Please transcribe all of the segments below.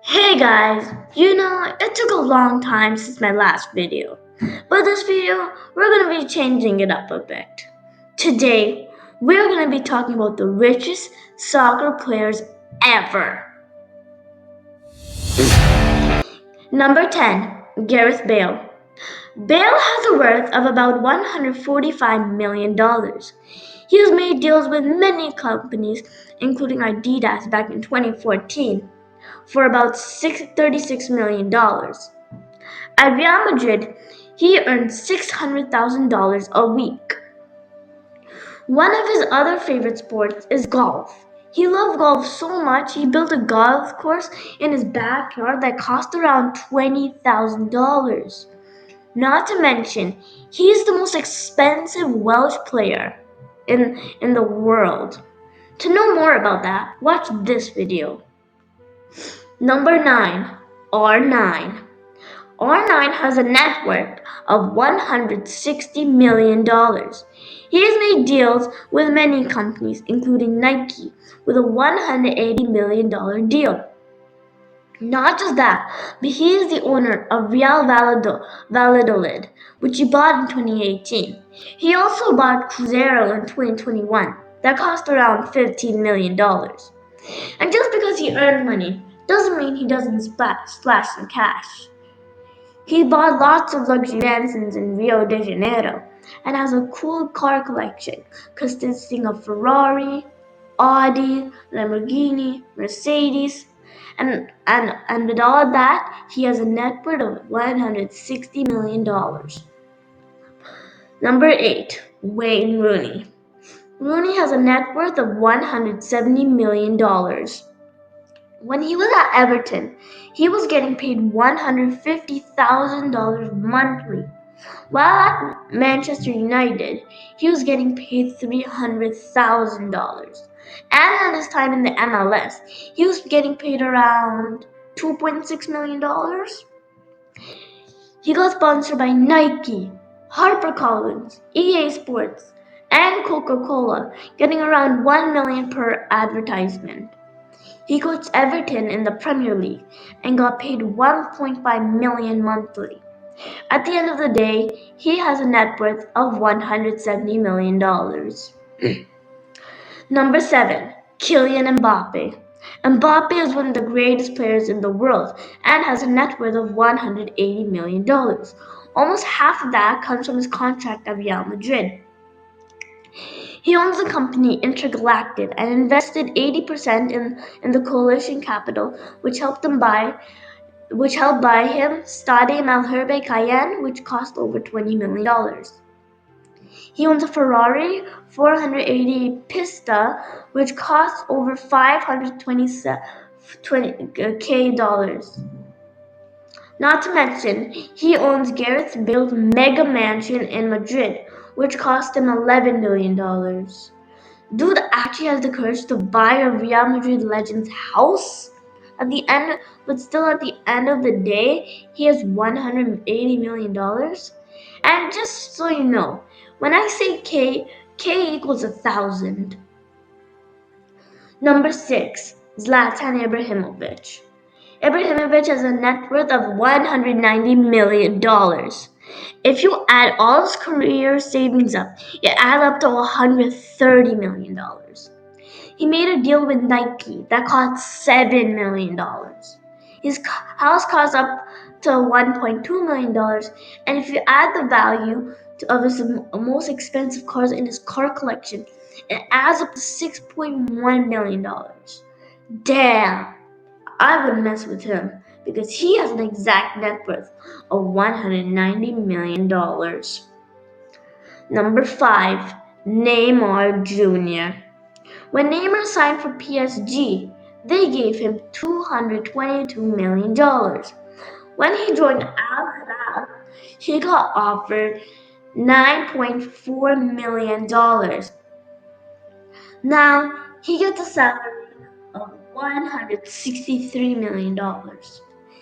Hey guys, it took a long time since my last video, but this video we're going to be changing it up a bit. Today, we're going to be talking about the richest soccer players ever. Number 10, Gareth Bale. Bale has a worth of about $145 million. He has made deals with many companies, including Adidas back in 2014, for about $36 million. At Real Madrid, he earned $600,000 a week. One of his other favorite sports is golf. He loved golf so much he built a golf course in his backyard that cost around $20,000. Not to mention, he's the most expensive Welsh player in the world. To know more about that, watch this video. Number 9, R9. R9 has a net worth of $160 million. He has made deals with many companies, including Nike, with a $180 million deal. Not just that, but he is the owner of Real Valladolid, which he bought in 2018. He also bought Cruzeiro in 2021, that cost around $15 million. And just because he earned money doesn't mean he doesn't splash some cash. He bought lots of luxury mansions in Rio de Janeiro and has a cool car collection consisting of Ferrari, Audi, Lamborghini, Mercedes, and with all that, he has a net worth of $160 million. Number 8, Wayne Rooney. Rooney has a net worth of $170 million. When he was at Everton, he was getting paid $150,000 monthly. While at Manchester United, he was getting paid $300,000. And at his time in the MLS, he was getting paid around $2.6 million. He got sponsored by Nike, HarperCollins, EA Sports, and Coca-Cola, getting around $1 million per advertisement. He coached Everton in the Premier League and got paid $1.5 million monthly. At the end of the day, he has a net worth of $170 million. Number 7, Kylian Mbappe. Mbappe is one of the greatest players in the world and has a net worth of $180 million. Almost half of that comes from his contract at Real Madrid. He owns the company Intergalactic and invested 80% in the coalition capital, which helped buy him Stade Malherbe Cayenne, which cost over $20 million. He owns a Ferrari 480 Pista, which costs over $520K. Not to mention, he owns Gareth Bale's mega mansion in Madrid, which cost him $11 million. Dude actually has the courage to buy a Real Madrid legend's house. But still at the end of the day, he has $180 million. And just so you know, when I say K equals 1,000. Number 6, Zlatan Ibrahimovic. Ibrahimovic has a net worth of $190 million. If you add all his career savings up, it adds up to $130 million. He made a deal with Nike that cost $7 million. His house costs up to $1.2 million, and if you add the value of his most expensive cars in his car collection, it adds up to $6.1 million. Damn, I would mess with him because he has an exact net worth of $190 million. Number 5, Neymar Jr. When Neymar signed for PSG, they gave him $222 million. When he joined Al Hilal, he got offered $9.4 million. Now he gets a salary of $163 million.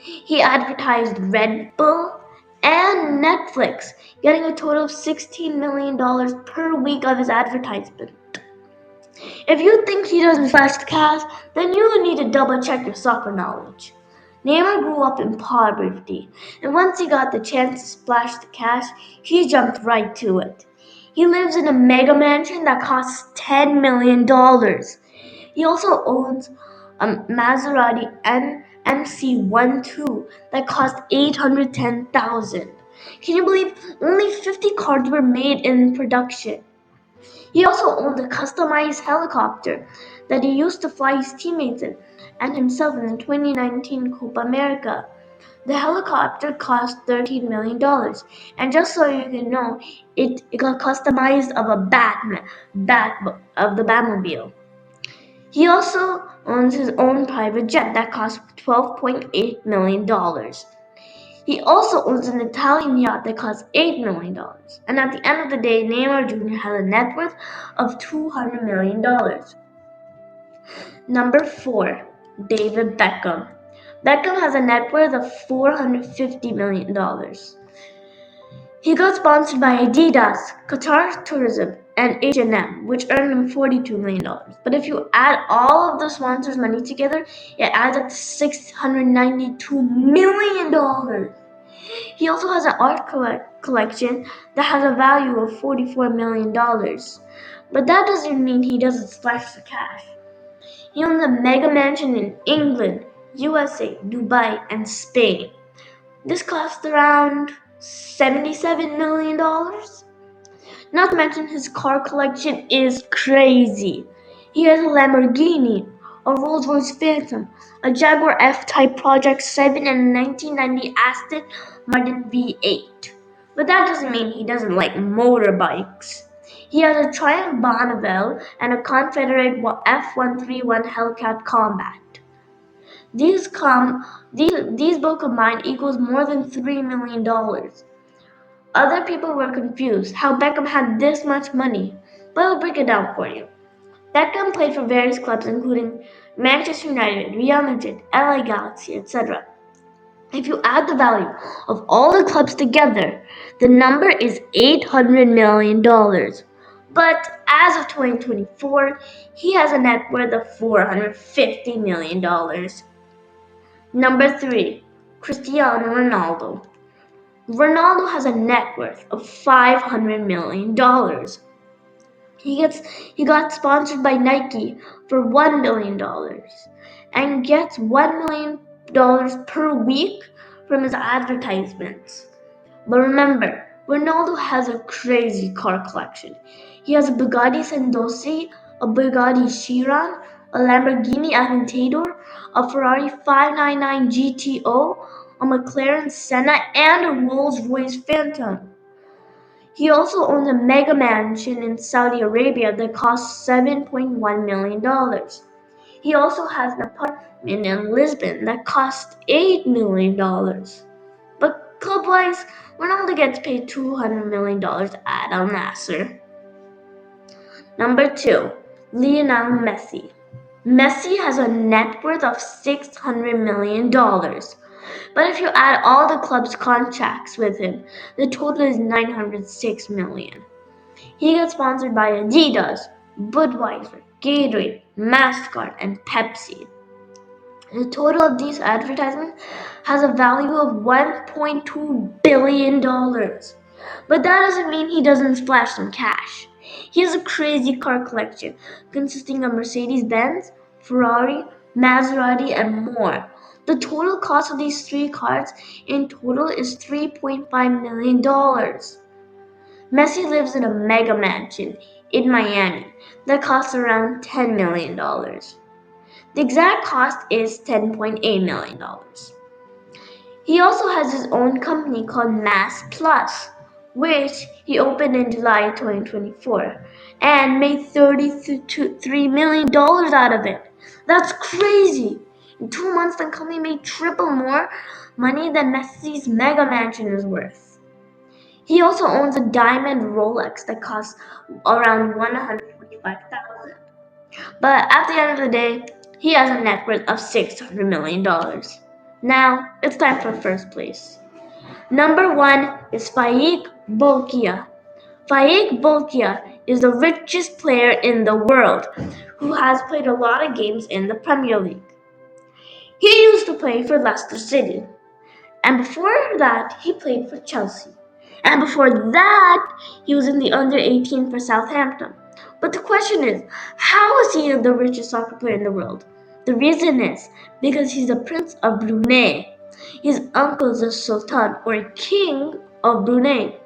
He advertised Red Bull and Netflix, getting a total of $16 million per week of his advertisement. If you think he doesn't flash the cash, then you need to double check your soccer knowledge. Neymar grew up in poverty, and once he got the chance to splash the cash, he jumped right to it. He lives in a mega mansion that costs $10 million. He also owns a Maserati MC12 that cost $810,000. Can you believe only 50 cars were made in production? He also owned a customized helicopter that he used to fly his teammates in and himself in the 2019 Copa America. The helicopter cost $13 million, and just so you can know, it got customized of a of the Batmobile. He also owns his own private jet that costs $12.8 million. He also owns an Italian yacht that costs $8 million. And at the end of the day, Neymar Jr. has a net worth of $200 million. Number 4, David Beckham. Beckham has a net worth of $450 million. He got sponsored by Adidas, Qatar Tourism, and H&M, which earned him $42 million. But if you add all of the sponsors' money together, it adds up to $692 million. He also has an art collection that has a value of $44 million. But that doesn't mean he doesn't splash the cash. He owns a mega mansion in England, USA, Dubai, and Spain. This cost around $77 million. Not to mention his car collection is crazy. He has a Lamborghini, a Rolls-Royce Phantom, a Jaguar F-Type Project 7, and a 1990 Aston Martin V8. But that doesn't mean he doesn't like motorbikes. He has a Triumph Bonneville and a Confederate F131 Hellcat Combat. These both combined equals more than $3 million. Other people were confused how Beckham had this much money, but I'll break it down for you. Beckham played for various clubs including Manchester United, Real Madrid, LA Galaxy, etc. If you add the value of all the clubs together, the number is $800 million. But as of 2024, he has a net worth of $450 million. Number 3, Cristiano Ronaldo. Ronaldo has a net worth of $500 million. He got sponsored by Nike for $1 billion and gets $1 million per week from his advertisements. But remember, Ronaldo has a crazy car collection. He has a Bugatti Sandusky, a Bugatti Chiron, a Lamborghini Aventador, a Ferrari 599 GTO, a McLaren Senna, and a Rolls-Royce Phantom. He also owns a mega mansion in Saudi Arabia that costs $7.1 million. He also has an apartment in Lisbon that costs $8 million. But club-wise, Ronaldo gets paid $200 million at Al Nassr. Number 2, Lionel Messi. Messi has a net worth of $600 million. But if you add all the club's contracts with him, the total is $906 million. He gets sponsored by Adidas, Budweiser, Gatorade, MasterCard, and Pepsi. The total of these advertisements has a value of $1.2 billion. But that doesn't mean he doesn't splash some cash. He has a crazy car collection consisting of Mercedes-Benz, Ferrari, Maserati, and more. The total cost of these 3 cars in total is $3.5 million. Messi lives in a mega mansion in Miami that costs around $10 million. The exact cost is $10.8 million. He also has his own company called Mass Plus, which he opened in July 2024 and made $33 million out of it. That's crazy! In 2 months, the company made triple more money than Messi's mega mansion is worth. He also owns a diamond Rolex that costs around $145,000. But at the end of the day, he has a net worth of $600 million. Now, it's time for first place. Number 1 is Faik Bolkia. Faik Bolkia is the richest player in the world who has played a lot of games in the Premier League. He used to play for Leicester City. And before that, he played for Chelsea. And before that, he was in the under 18 for Southampton. But the question is, how is he the richest soccer player in the world? The reason is because he's the Prince of Brunei. His uncle is the Sultan or King of Brunei.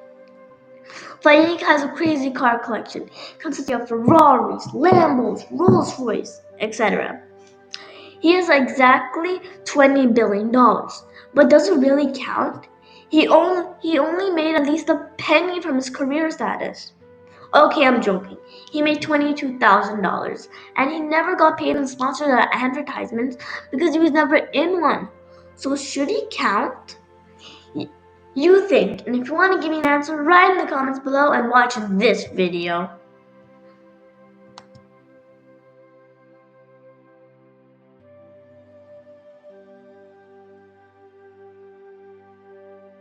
Faik has a crazy car collection consisting of Ferraris, Lambos, Rolls-Royce, etc. He has exactly $20 billion. But does it really count? He only made at least a penny from his career status. Okay, I'm joking. He made $22,000, and he never got paid in sponsored advertisements because he was never in one. So should he count? You think, and if you want to give me an answer, write in the comments below and watch this video.